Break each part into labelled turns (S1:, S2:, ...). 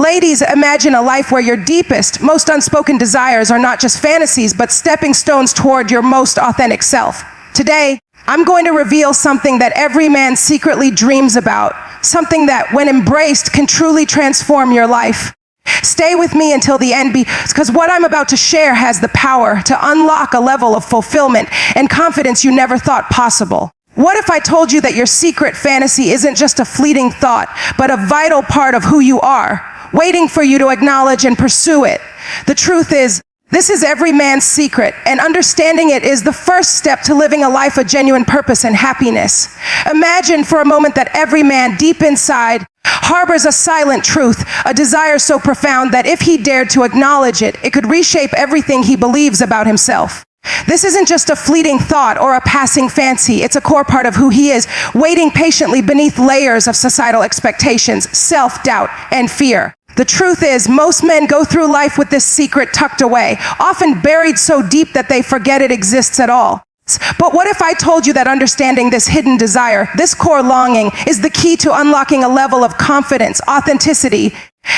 S1: Ladies, imagine a life where your deepest, most unspoken desires are not just fantasies, but stepping stones toward your most authentic self. Today, I'm going to reveal something that every man secretly dreams about, something that, when embraced, can truly transform your life. Stay with me until the end, because what I'm about to share has the power to unlock a level of fulfillment and confidence you never thought possible. What if I told you that your secret fantasy isn't just a fleeting thought, but a vital part of who you are, waiting for you to acknowledge and pursue it? The truth is, this is every man's secret, and understanding it is the first step to living a life of genuine purpose and happiness. Imagine for a moment that every man deep inside harbors a silent truth, a desire so profound that if he dared to acknowledge it, it could reshape everything he believes about himself. This isn't just a fleeting thought or a passing fancy. It's a core part of who he is, waiting patiently beneath layers of societal expectations, self-doubt, and fear. The truth is, most men go through life with this secret tucked away, often buried so deep that they forget it exists at all. But what if I told you that understanding this hidden desire, this core longing, is the key to unlocking a level of confidence, authenticity,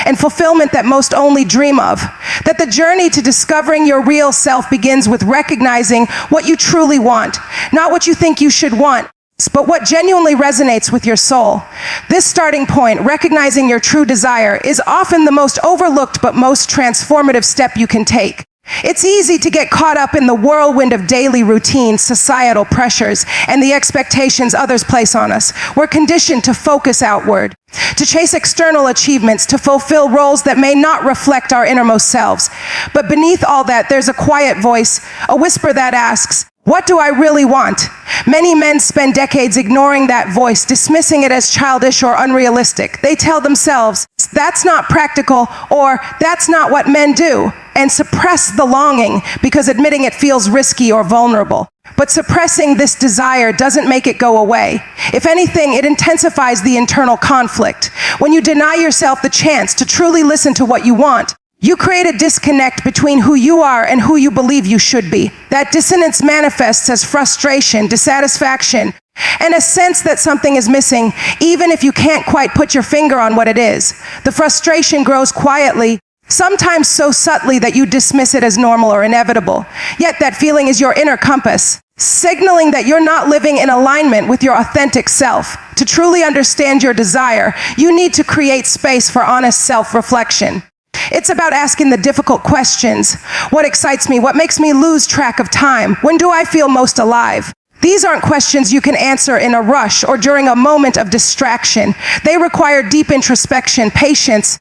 S1: and fulfillment that most only dream of? That the journey to discovering your real self begins with recognizing what you truly want, not what you think you should want, but what genuinely resonates with your soul. This starting point, recognizing your true desire, is often the most overlooked but most transformative step you can take. It's easy to get caught up in the whirlwind of daily routines, societal pressures, and the expectations others place on us. We're conditioned to focus outward, to chase external achievements, to fulfill roles that may not reflect our innermost selves. But beneath all that, there's a quiet voice, a whisper that asks, "What do I really want?" Many men spend decades ignoring that voice, dismissing it as childish or unrealistic. They tell themselves, "That's not practical," or "That's not what men do," and suppress the longing because admitting it feels risky or vulnerable. But suppressing this desire doesn't make it go away. If anything, it intensifies the internal conflict. When you deny yourself the chance to truly listen to what you want, you create a disconnect between who you are and who you believe you should be. That dissonance manifests as frustration, dissatisfaction, and a sense that something is missing, even if you can't quite put your finger on what it is. The frustration grows quietly, sometimes so subtly that you dismiss it as normal or inevitable. Yet that feeling is your inner compass, signaling that you're not living in alignment with your authentic self. To truly understand your desire, you need to create space for honest self-reflection. It's about asking the difficult questions. What excites me? What makes me lose track of time? When do I feel most alive? These aren't questions you can answer in a rush or during a moment of distraction. They require deep introspection, patience,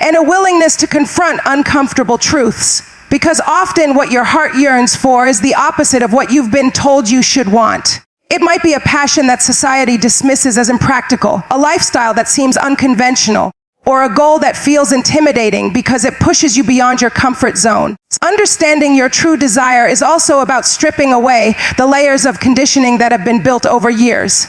S1: and a willingness to confront uncomfortable truths. Because often what your heart yearns for is the opposite of what you've been told you should want. It might be a passion that society dismisses as impractical, a lifestyle that seems unconventional, or a goal that feels intimidating because it pushes you beyond your comfort zone. Understanding your true desire is also about stripping away the layers of conditioning that have been built over years.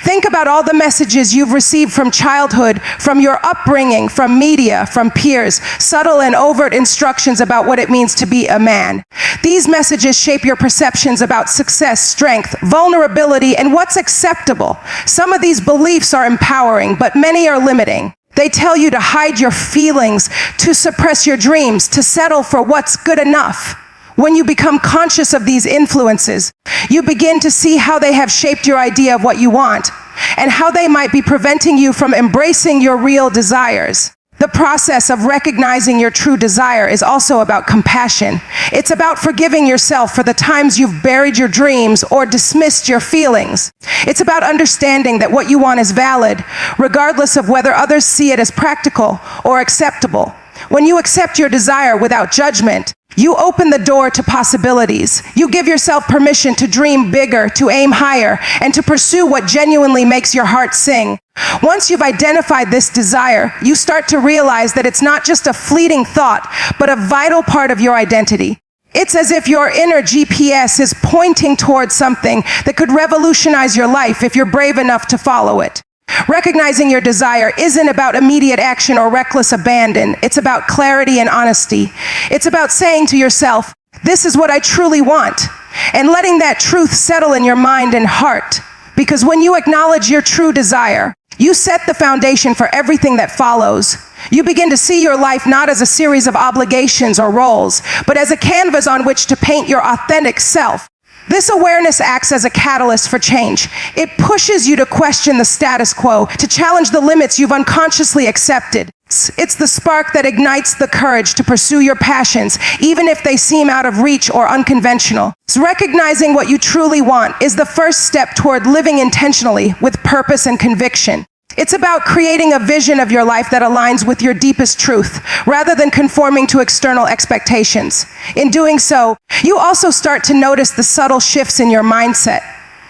S1: Think about all the messages you've received from childhood, from your upbringing, from media, from peers, subtle and overt instructions about what it means to be a man. These messages shape your perceptions about success, strength, vulnerability, and what's acceptable. Some of these beliefs are empowering, but many are limiting. They tell you to hide your feelings, to suppress your dreams, to settle for what's good enough. When you become conscious of these influences, you begin to see how they have shaped your idea of what you want and how they might be preventing you from embracing your real desires. The process of recognizing your true desire is also about compassion. It's about forgiving yourself for the times you've buried your dreams or dismissed your feelings. It's about understanding that what you want is valid, regardless of whether others see it as practical or acceptable. When you accept your desire without judgment, you open the door to possibilities. You give yourself permission to dream bigger, to aim higher, and to pursue what genuinely makes your heart sing. Once you've identified this desire, you start to realize that it's not just a fleeting thought, but a vital part of your identity. It's as if your inner GPS is pointing towards something that could revolutionize your life if you're brave enough to follow it. Recognizing your desire isn't about immediate action or reckless abandon. It's about clarity and honesty. It's about saying to yourself, "This is what I truly want," and letting that truth settle in your mind and heart. Because when you acknowledge your true desire, you set the foundation for everything that follows. You begin to see your life not as a series of obligations or roles, but as a canvas on which to paint your authentic self. This awareness acts as a catalyst for change. It pushes you to question the status quo, to challenge the limits you've unconsciously accepted. It's the spark that ignites the courage to pursue your passions, even if they seem out of reach or unconventional. So recognizing what you truly want is the first step toward living intentionally with purpose and conviction. It's about creating a vision of your life that aligns with your deepest truth, rather than conforming to external expectations. In doing so, you also start to notice the subtle shifts in your mindset.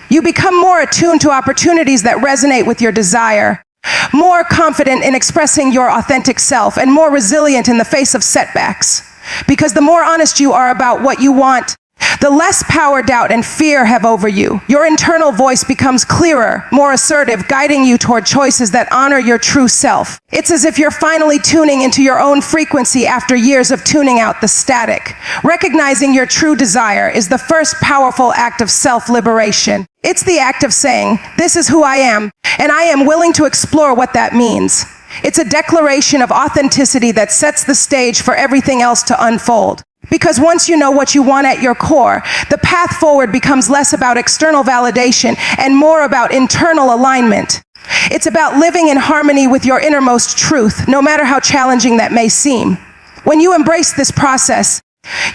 S1: You become more attuned to opportunities that resonate with your desire, more confident in expressing your authentic self, and more resilient in the face of setbacks. Because the more honest you are about what you want, the less power doubt and fear have over you. Your internal voice becomes clearer, more assertive, guiding you toward choices that honor your true self. It's as if you're finally tuning into your own frequency after years of tuning out the static. Recognizing your true desire is the first powerful act of self-liberation. It's the act of saying, "This is who I am, and I am willing to explore what that means." It's a declaration of authenticity that sets the stage for everything else to unfold. Because once you know what you want at your core, the path forward becomes less about external validation and more about internal alignment. It's about living in harmony with your innermost truth, no matter how challenging that may seem. When you embrace this process,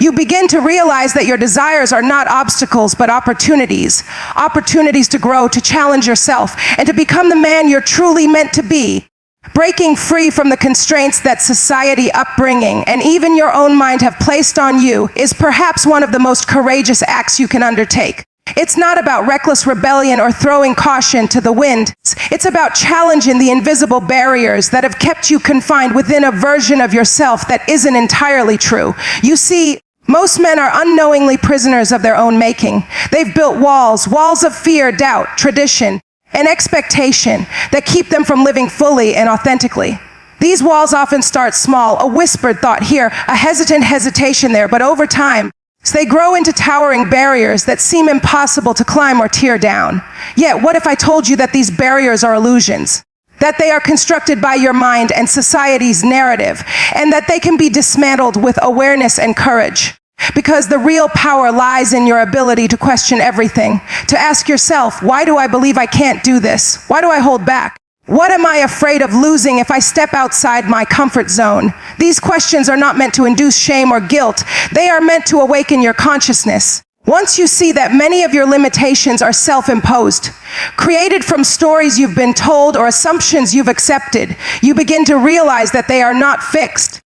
S1: you begin to realize that your desires are not obstacles, but opportunities. Opportunities to grow, to challenge yourself, and to become the man you're truly meant to be. Breaking free from the constraints that society, upbringing, and even your own mind have placed on you is perhaps one of the most courageous acts you can undertake. It's not about reckless rebellion or throwing caution to the wind. It's about challenging the invisible barriers that have kept you confined within a version of yourself that isn't entirely true. You see, most men are unknowingly prisoners of their own making. They've built walls of fear, doubt, tradition, and expectation that keep them from living fully and authentically. These walls often start small, a whispered thought here, a hesitant hesitation there, but over time, they grow into towering barriers that seem impossible to climb or tear down. Yet, what if I told you that these barriers are illusions? That they are constructed by your mind and society's narrative, and that they can be dismantled with awareness and courage? Because the real power lies in your ability to question everything, to ask yourself, why do I believe I can't do this? Why do I hold back? What am I afraid of losing if I step outside my comfort zone? These questions are not meant to induce shame or guilt. They are meant to awaken your consciousness. Once you see that many of your limitations are self-imposed, created from stories you've been told or assumptions you've accepted, you begin to realize that they are not fixed.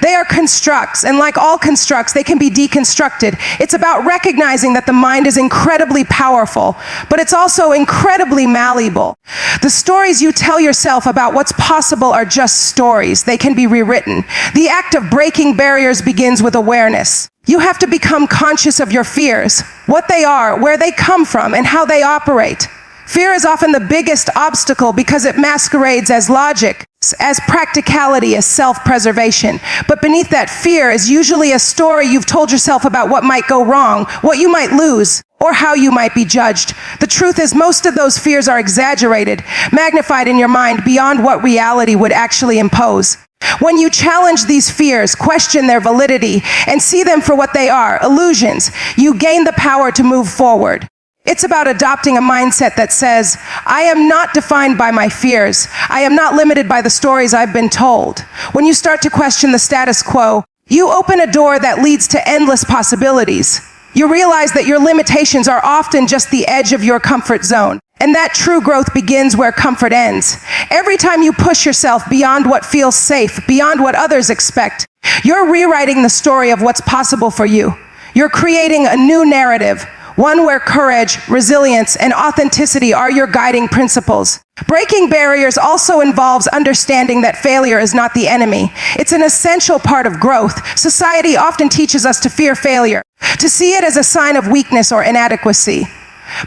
S1: They are constructs, and like all constructs, they can be deconstructed. It's about recognizing that the mind is incredibly powerful, but it's also incredibly malleable. The stories you tell yourself about what's possible are just stories. They can be rewritten. The act of breaking barriers begins with awareness. You have to become conscious of your fears, what they are, where they come from, and how they operate. Fear is often the biggest obstacle because it masquerades as logic, as practicality, as self-preservation. But beneath that fear is usually a story you've told yourself about what might go wrong, what you might lose, or how you might be judged. The truth is, most of those fears are exaggerated, magnified in your mind beyond what reality would actually impose. When you challenge these fears, question their validity, and see them for what they are, illusions, you gain the power to move forward. It's about adopting a mindset that says, I am not defined by my fears. I am not limited by the stories I've been told. When you start to question the status quo, you open a door that leads to endless possibilities. You realize that your limitations are often just the edge of your comfort zone, and that true growth begins where comfort ends. Every time you push yourself beyond what feels safe, beyond what others expect, you're rewriting the story of what's possible for you. You're creating a new narrative, one where courage, resilience, and authenticity are your guiding principles. Breaking barriers also involves understanding that failure is not the enemy. It's an essential part of growth. Society often teaches us to fear failure, to see it as a sign of weakness or inadequacy.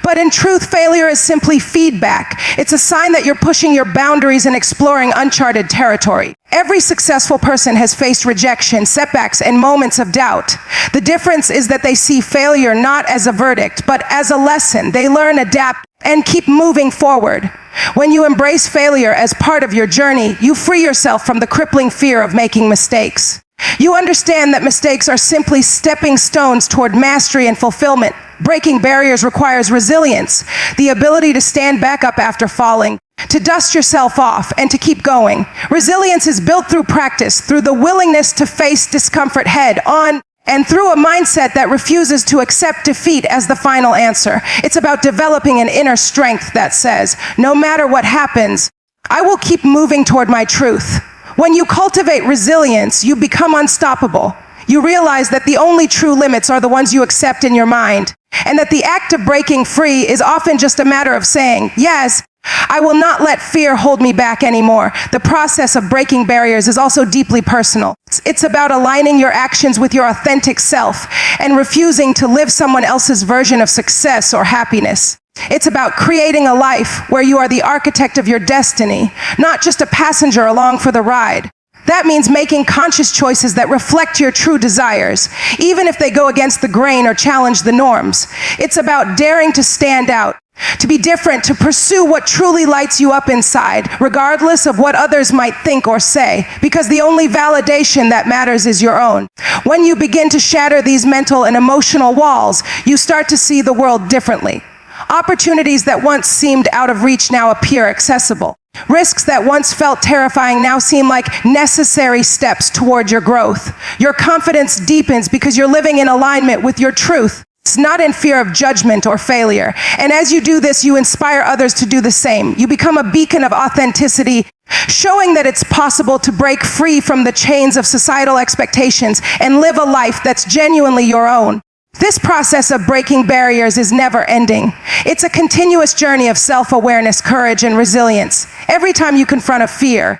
S1: But in truth, failure is simply feedback. It's a sign that you're pushing your boundaries and exploring uncharted territory. Every successful person has faced rejection, setbacks, and moments of doubt. The difference is that they see failure not as a verdict, but as a lesson. They learn, adapt, and keep moving forward. When you embrace failure as part of your journey, you free yourself from the crippling fear of making mistakes. You understand that mistakes are simply stepping stones toward mastery and fulfillment. Breaking barriers requires resilience, the ability to stand back up after falling, to dust yourself off, and to keep going. Resilience is built through practice, through the willingness to face discomfort head on, and through a mindset that refuses to accept defeat as the final answer. It's about developing an inner strength that says, no matter what happens, I will keep moving toward my truth. When you cultivate resilience, you become unstoppable. You realize that the only true limits are the ones you accept in your mind, and that the act of breaking free is often just a matter of saying, yes, I will not let fear hold me back anymore. The process of breaking barriers is also deeply personal. It's about aligning your actions with your authentic self and refusing to live someone else's version of success or happiness. It's about creating a life where you are the architect of your destiny, not just a passenger along for the ride. That means making conscious choices that reflect your true desires, even if they go against the grain or challenge the norms. It's about daring to stand out, to be different, to pursue what truly lights you up inside, regardless of what others might think or say, because the only validation that matters is your own. When you begin to shatter these mental and emotional walls, you start to see the world differently. Opportunities that once seemed out of reach now appear accessible. Risks that once felt terrifying now seem like necessary steps toward your growth. Your confidence deepens because you're living in alignment with your truth. It's not in fear of judgment or failure. And as you do this, you inspire others to do the same. You become a beacon of authenticity, showing that it's possible to break free from the chains of societal expectations and live a life that's genuinely your own. This process of breaking barriers is never ending. It's a continuous journey of self-awareness, courage, and resilience. Every time you confront a fear,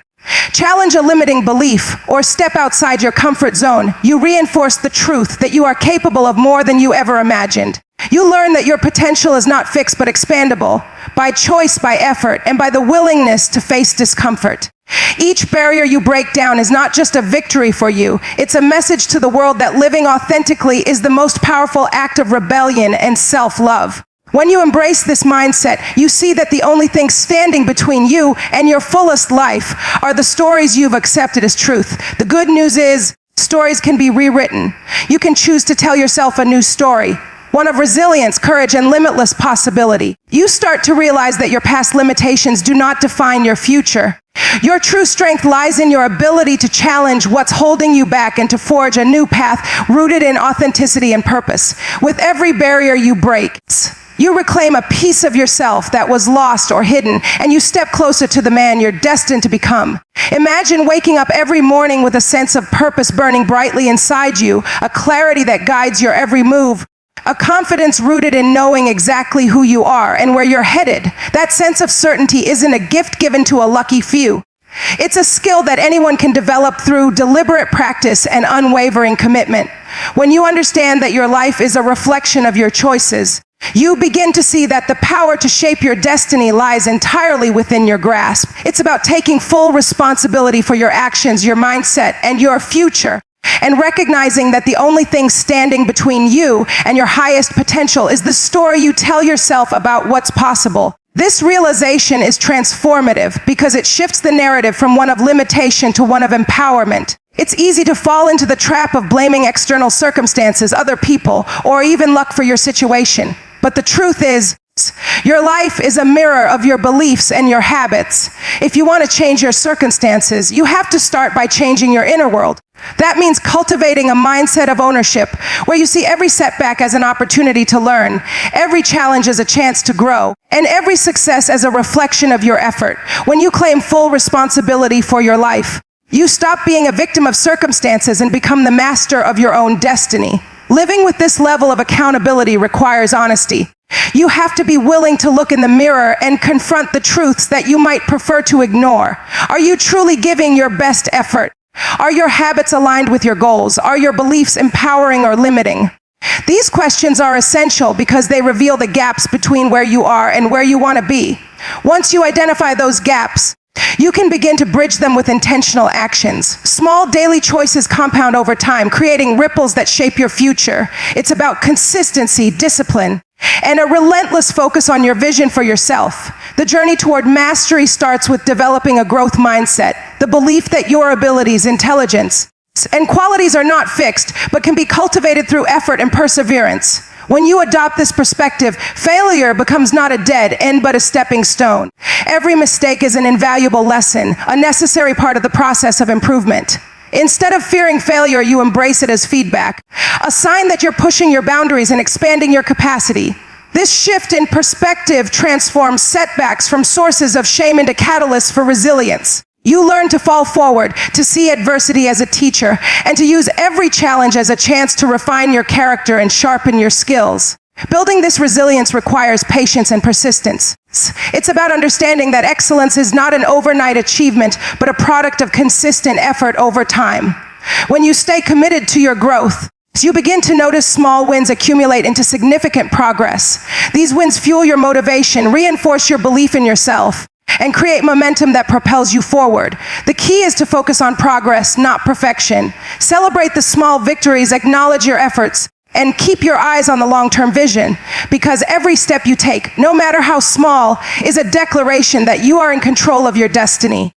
S1: challenge a limiting belief, or step outside your comfort zone, you reinforce the truth that you are capable of more than you ever imagined. You learn that your potential is not fixed but expandable, by choice, by effort, and by the willingness to face discomfort. Each barrier you break down is not just a victory for you, it's a message to the world that living authentically is the most powerful act of rebellion and self-love. When you embrace this mindset, you see that the only thing standing between you and your fullest life are the stories you've accepted as truth. The good news is, stories can be rewritten. You can choose to tell yourself a new story, one of resilience, courage, and limitless possibility. You start to realize that your past limitations do not define your future. Your true strength lies in your ability to challenge what's holding you back and to forge a new path rooted in authenticity and purpose. With every barrier you break, you reclaim a piece of yourself that was lost or hidden, and you step closer to the man you're destined to become. Imagine waking up every morning with a sense of purpose burning brightly inside you, a clarity that guides your every move, a confidence rooted in knowing exactly who you are and where you're headed. That sense of certainty isn't a gift given to a lucky few. It's a skill that anyone can develop through deliberate practice and unwavering commitment. When you understand that your life is a reflection of your choices, you begin to see that the power to shape your destiny lies entirely within your grasp. It's about taking full responsibility for your actions, your mindset, and your future, and recognizing that the only thing standing between you and your highest potential is the story you tell yourself about what's possible. This realization is transformative because it shifts the narrative from one of limitation to one of empowerment. It's easy to fall into the trap of blaming external circumstances, other people, or even luck for your situation. But the truth is, your life is a mirror of your beliefs and your habits. If you want to change your circumstances, you have to start by changing your inner world. That means cultivating a mindset of ownership, where you see every setback as an opportunity to learn, every challenge as a chance to grow, and every success as a reflection of your effort. When you claim full responsibility for your life, you stop being a victim of circumstances and become the master of your own destiny. Living with this level of accountability requires honesty. You have to be willing to look in the mirror and confront the truths that you might prefer to ignore. Are you truly giving your best effort? Are your habits aligned with your goals? Are your beliefs empowering or limiting? These questions are essential because they reveal the gaps between where you are and where you want to be. Once you identify those gaps, you can begin to bridge them with intentional actions. Small daily choices compound over time, creating ripples that shape your future. It's about consistency, discipline, and a relentless focus on your vision for yourself. The journey toward mastery starts with developing a growth mindset, the belief that your abilities, intelligence, and qualities are not fixed, but can be cultivated through effort and perseverance. When you adopt this perspective, failure becomes not a dead end, but a stepping stone. Every mistake is an invaluable lesson, a necessary part of the process of improvement. Instead of fearing failure, you embrace it as feedback, a sign that you're pushing your boundaries and expanding your capacity. This shift in perspective transforms setbacks from sources of shame into catalysts for resilience. You learn to fall forward, to see adversity as a teacher, and to use every challenge as a chance to refine your character and sharpen your skills. Building this resilience requires patience and persistence. It's about understanding that excellence is not an overnight achievement, but a product of consistent effort over time. When you stay committed to your growth, you begin to notice small wins accumulate into significant progress. These wins fuel your motivation, reinforce your belief in yourself, and create momentum that propels you forward. The key is to focus on progress, not perfection. Celebrate the small victories, acknowledge your efforts, and keep your eyes on the long-term vision, because every step you take, no matter how small, is a declaration that you are in control of your destiny.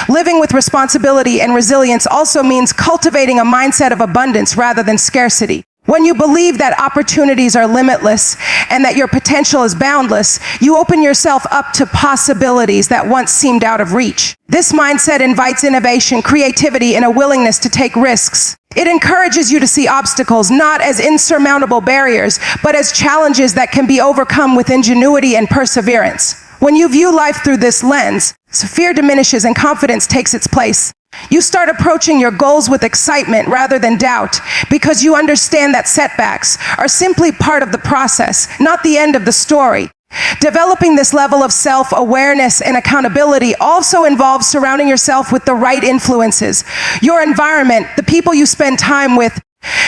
S1: Living with responsibility and resilience also means cultivating a mindset of abundance rather than scarcity. When you believe that opportunities are limitless and that your potential is boundless, you open yourself up to possibilities that once seemed out of reach. This mindset invites innovation, creativity, and a willingness to take risks. It encourages you to see obstacles not as insurmountable barriers, but as challenges that can be overcome with ingenuity and perseverance. When you view life through this lens, fear diminishes and confidence takes its place. You start approaching your goals with excitement rather than doubt, because you understand that setbacks are simply part of the process, not the end of the story. Developing this level of self-awareness and accountability also involves surrounding yourself with the right influences. Your environment, the people you spend time with,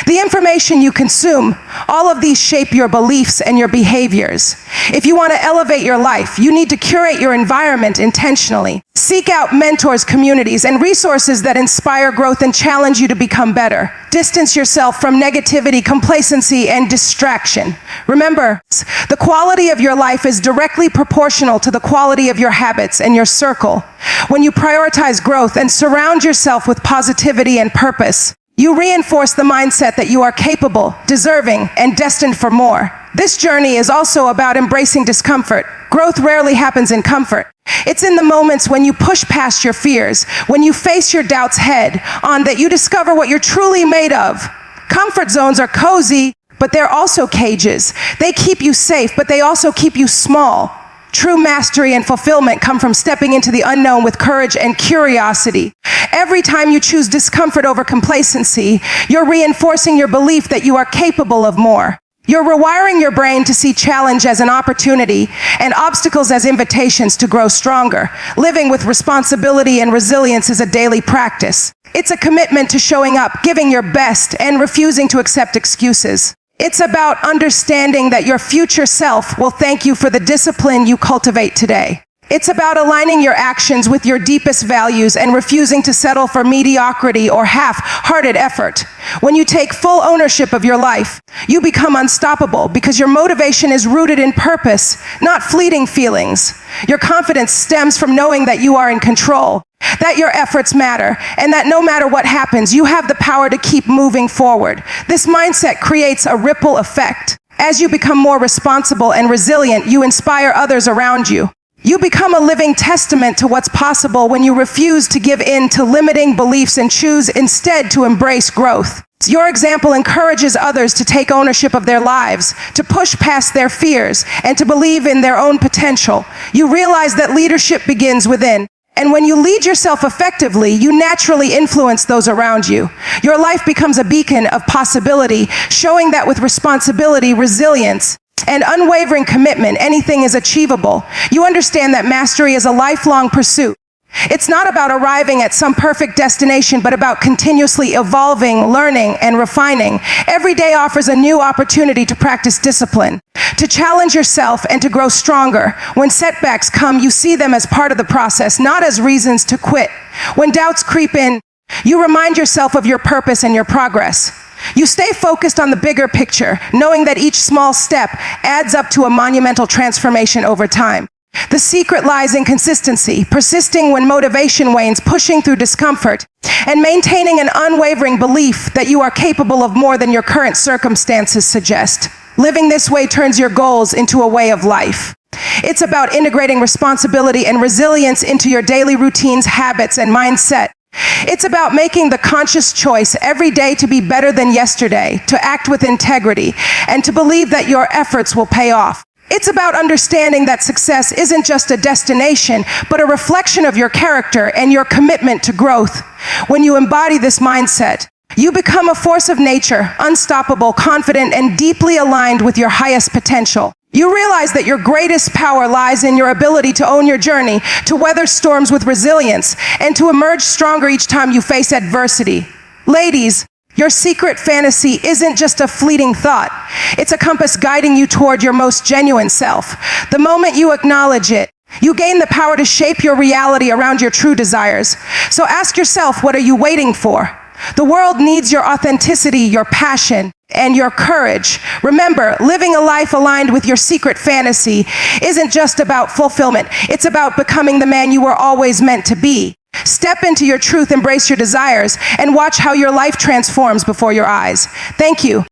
S1: the information you consume, all of these shape your beliefs and your behaviors. If you want to elevate your life, you need to curate your environment intentionally. Seek out mentors, communities, and resources that inspire growth and challenge you to become better. Distance yourself from negativity, complacency, and distraction. Remember, the quality of your life is directly proportional to the quality of your habits and your circle. When you prioritize growth and surround yourself with positivity and purpose, you reinforce the mindset that you are capable, deserving, and destined for more. This journey is also about embracing discomfort. Growth rarely happens in comfort. It's in the moments when you push past your fears, when you face your doubts head on, that you discover what you're truly made of. Comfort zones are cozy, but they're also cages. They keep you safe, but they also keep you small. True mastery and fulfillment come from stepping into the unknown with courage and curiosity. Every time you choose discomfort over complacency, you're reinforcing your belief that you are capable of more. You're rewiring your brain to see challenge as an opportunity and obstacles as invitations to grow stronger. Living with responsibility and resilience is a daily practice. It's a commitment to showing up, giving your best, and refusing to accept excuses. It's about understanding that your future self will thank you for the discipline you cultivate today. It's about aligning your actions with your deepest values and refusing to settle for mediocrity or half-hearted effort. When you take full ownership of your life, you become unstoppable because your motivation is rooted in purpose, not fleeting feelings. Your confidence stems from knowing that you are in control, that your efforts matter, and that no matter what happens, you have the power to keep moving forward. This mindset creates a ripple effect. As you become more responsible and resilient, you inspire others around you. You become a living testament to what's possible when you refuse to give in to limiting beliefs and choose instead to embrace growth. Your example encourages others to take ownership of their lives, to push past their fears, and to believe in their own potential. You realize that leadership begins within. And when you lead yourself effectively, you naturally influence those around you. Your life becomes a beacon of possibility, showing that with responsibility, resilience, and unwavering commitment, anything is achievable. You understand that mastery is a lifelong pursuit. It's not about arriving at some perfect destination, but about continuously evolving, learning, and refining. Every day offers a new opportunity to practice discipline, to challenge yourself, and to grow stronger. When setbacks come, you see them as part of the process, not as reasons to quit. When doubts creep in, you remind yourself of your purpose and your progress. You stay focused on the bigger picture, knowing that each small step adds up to a monumental transformation over time. The secret lies in consistency, persisting when motivation wanes, pushing through discomfort, and maintaining an unwavering belief that you are capable of more than your current circumstances suggest. Living this way turns your goals into a way of life. It's about integrating responsibility and resilience into your daily routines, habits, and mindset. It's about making the conscious choice every day to be better than yesterday, to act with integrity, and to believe that your efforts will pay off. It's about understanding that success isn't just a destination, but a reflection of your character and your commitment to growth. When you embody this mindset, you become a force of nature, unstoppable, confident, and deeply aligned with your highest potential. You realize that your greatest power lies in your ability to own your journey, to weather storms with resilience, and to emerge stronger each time you face adversity. Ladies, your secret fantasy isn't just a fleeting thought. It's a compass guiding you toward your most genuine self. The moment you acknowledge it, you gain the power to shape your reality around your true desires. So ask yourself, what are you waiting for? The world needs your authenticity, your passion, and your courage. Remember, living a life aligned with your secret fantasy isn't just about fulfillment. It's about becoming the man you were always meant to be. Step into your truth, embrace your desires, and watch how your life transforms before your eyes. Thank you.